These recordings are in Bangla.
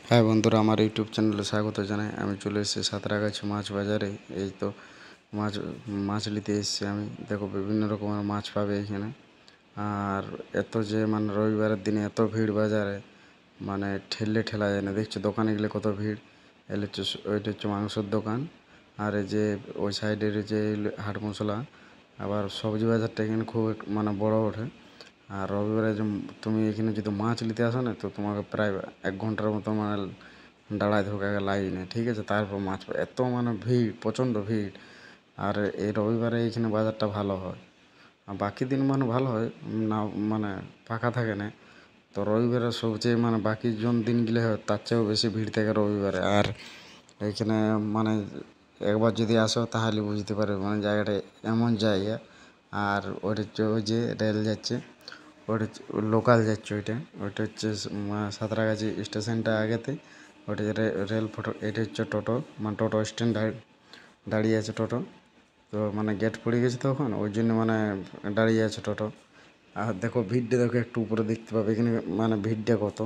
হ্যাঁ বন্ধুরা, আমার ইউটিউব চ্যানেলে স্বাগত জানাই। আমি চলে এসেছি সাঁতরাগাছি মাছ বাজারে। এই তো মাছ মাছ নিতে এসেছি আমি। দেখো বিভিন্ন রকমের মাছ পাবে এখানে। আর এত যে মানে রবিবারের দিনে এত ভিড় বাজারে, মানে ঠেললে ঠেলা যায় না। দেখছো দোকানে গেলে কত ভিড়। এলে হচ্ছে ওইটা হচ্ছে মাংসের দোকান। আর এই যে ওই সাইডের যে হাট মশলা, আবার সবজি বাজারটা এখানে খুব মানে বড় ওঠে। আর রবিবারে যে তুমি এখানে যদি মাছ নিতে আসো না, তো তোমাকে প্রায় 1 ঘন্টার মতো মানে দাঁড়ায় থাকো আগে লাইনে, ঠিক আছে? তারপর মাছ পাবে। এত মানে ভিড়, প্রচণ্ড ভিড়। আর এই রবিবারে এখানে বাজারটা ভালো হয়। আর বাকি দিন মানে ভালো হয় না, মানে ফাঁকা থাকে না। তো রবিবারে সবচেয়ে মানে বাকি দিনগুলো হয় তার চেয়েও বেশি ভিড় থাকে রবিবারে। আর এইখানে মানে একবার যদি আসো তাহলে বুঝতে পারবে মানে জায়গাটা এমন জায়গা। আর ওটা হচ্ছে ওই যে রেল যাচ্ছে, ওটা হচ্ছে লোকাল যাচ্ছে। ওইটা হচ্ছে সাঁতরাগাছি স্টেশনটা আগেতে। ওটা যে রেল ফটো, এটা হচ্ছে টোটো, মানে টোটো স্ট্যান্ড দাঁড়িয়ে আছে টোটো। তো মানে গেট পড়ে গেছে তখন, ওই জন্য মানে দাঁড়িয়ে আছে টোটো। আর দেখো ভিড়টা, দেখো একটু উপরে দেখতে পাবে এখানে মানে ভিড়টা কত।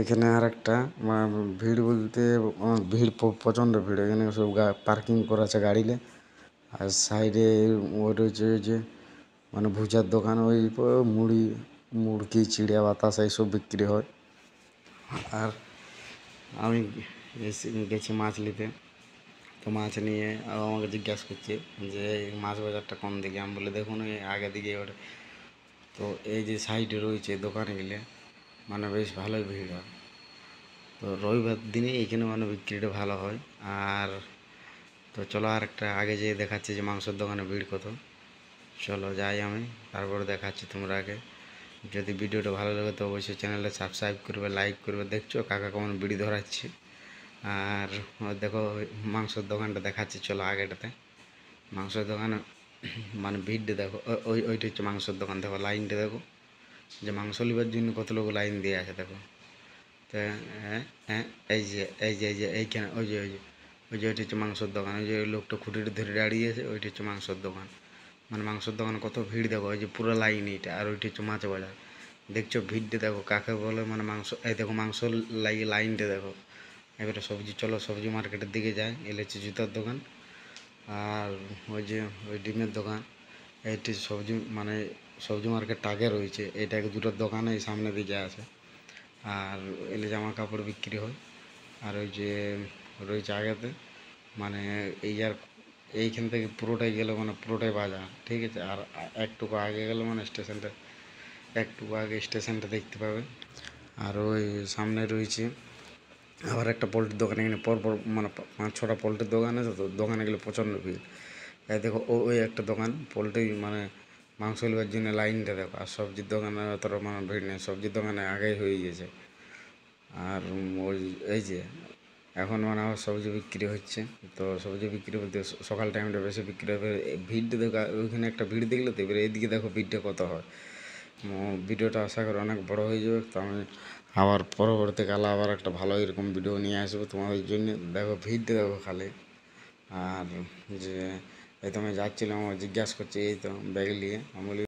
এখানে আর একটা ভিড় বলতে ভিড়, প্রচণ্ড ভিড়। এখানে সব পার্কিং করা আছে গাড়িলে। আর সাইডে ওই রয়েছে ওই যে মানে ভুজার দোকান, ওই মুড়ি, মুড়কি, চিড়া বাতাস এইসব বিক্রি হয়। আর আমি গেছি মাছ নিতে। তো মাছ নিয়ে আমাকে জিজ্ঞাসা করছে যে এই মাছ বাজারটা কোন দিকে। আমি বলে দেখুন এই আগে দিকে ওটা। তো এই যে সাইডে রয়েছে দোকানগুলো, মানে বেশ ভালোই ভিড় হয়। তো রবিবার দিনে এইখানে মানে বিক্রিটা ভালো হয়। আর তো চলো আর একটা আগে যেয়ে দেখাচ্ছি যে মাংসের দোকানে ভিড় কত। চলো যাই আমি, তারপরে দেখাচ্ছি তোমরা আগে। যদি ভিডিওটা ভালো লাগে তো অবশ্যই চ্যানেলটা সাবস্ক্রাইব করবে, লাইক করবে। দেখছো কাকা কেমন বিড়ি ধরাচ্ছে। আর দেখো মাংসের দোকানটা দেখাচ্ছি, চলো আগেটাতে। মাংসের দোকানে মানে ভিড়টা দেখো, ওইটা হচ্ছে মাংসের দোকান। দেখো লাইনটা দেখো, যে মাংস নেবার জন্য কত লোক লাইন দিয়ে আছে দেখো। তো হ্যাঁ হ্যাঁ, এই যে এইখানে ওই যে ওইটা হচ্ছে মাংসের দোকান। ওই যে ওই লোকটা খুঁটিটা ধরে দাঁড়িয়ে আছে, ওইটা হচ্ছে মাংসের দোকান। মানে মাংসের দোকানে কত ভিড় দেখো, ওই যে পুরো লাইন এইটা। আর ওইটা হচ্ছে মাছ বাজার। দেখছো ভিড়টা দেখো কাকে বলে, মানে মাংস। এই দেখো মাংস লাইনটা দেখো। এবারে সবজি, চলো সবজি মার্কেটের দিকে যাই। এলে হচ্ছে জুতার দোকান। আর ওই যে ওই ডিমের দোকান। এইটি সবজি মানে সবজি মার্কেট আগে রয়েছে, এটাকে দুটো দোকানে এই সামনে দিকে আছে। আর এলে জামা কাপড় বিক্রি হয়। আর ওই যে রয়েছে আগেতে, মানে এই আর এইখান থেকে পুরোটাই গেলে মানে পুরোটাই বাজার, ঠিক আছে? আর একটুকু আগে গেলে মানে স্টেশনটা, একটুকু আগে স্টেশনটা দেখতে পাবে। আর ওই সামনে রয়েছে আবার একটা পোলট্রির দোকান। এখানে পরপর মানে 5-6টা পোলট্রির দোকান আছে। তো দোকানে গেলে প্রচণ্ড ভিড়। এই দেখো ওই একটা দোকান পোলট্রি, মানে মাংস নেওয়ার জন্য লাইনটা দেখো। আর সবজির দোকানে অতটা মানে ভিড় নেই, সবজির দোকানে আগেই হয়ে গেছে। আর ওই এই যে এখন মানে আবার সবজি বিক্রি হচ্ছে। তো সবজি বিক্রি বলতে সকাল টাইমটা বেশি বিক্রি হবে। ভিড়টা দেখো, ওইখানে একটা ভিড় দেখলে তো এবারে এইদিকে দেখো ভিড়টা কত হয়। ভিডিওটা আশা করি অনেক বড় হয়ে যাবে। তো আমি আবার পরবর্তীকালে আবার একটা ভালো এরকম ভিডিও নিয়ে আসবো তোমাদের জন্য। দেখো ভিড়টা দেখো খালি। আর যে এই তো আমি যাচ্ছিলাম, আমার জিজ্ঞাসা করছি এই তো ব্যাগ নিয়ে। আমি বলি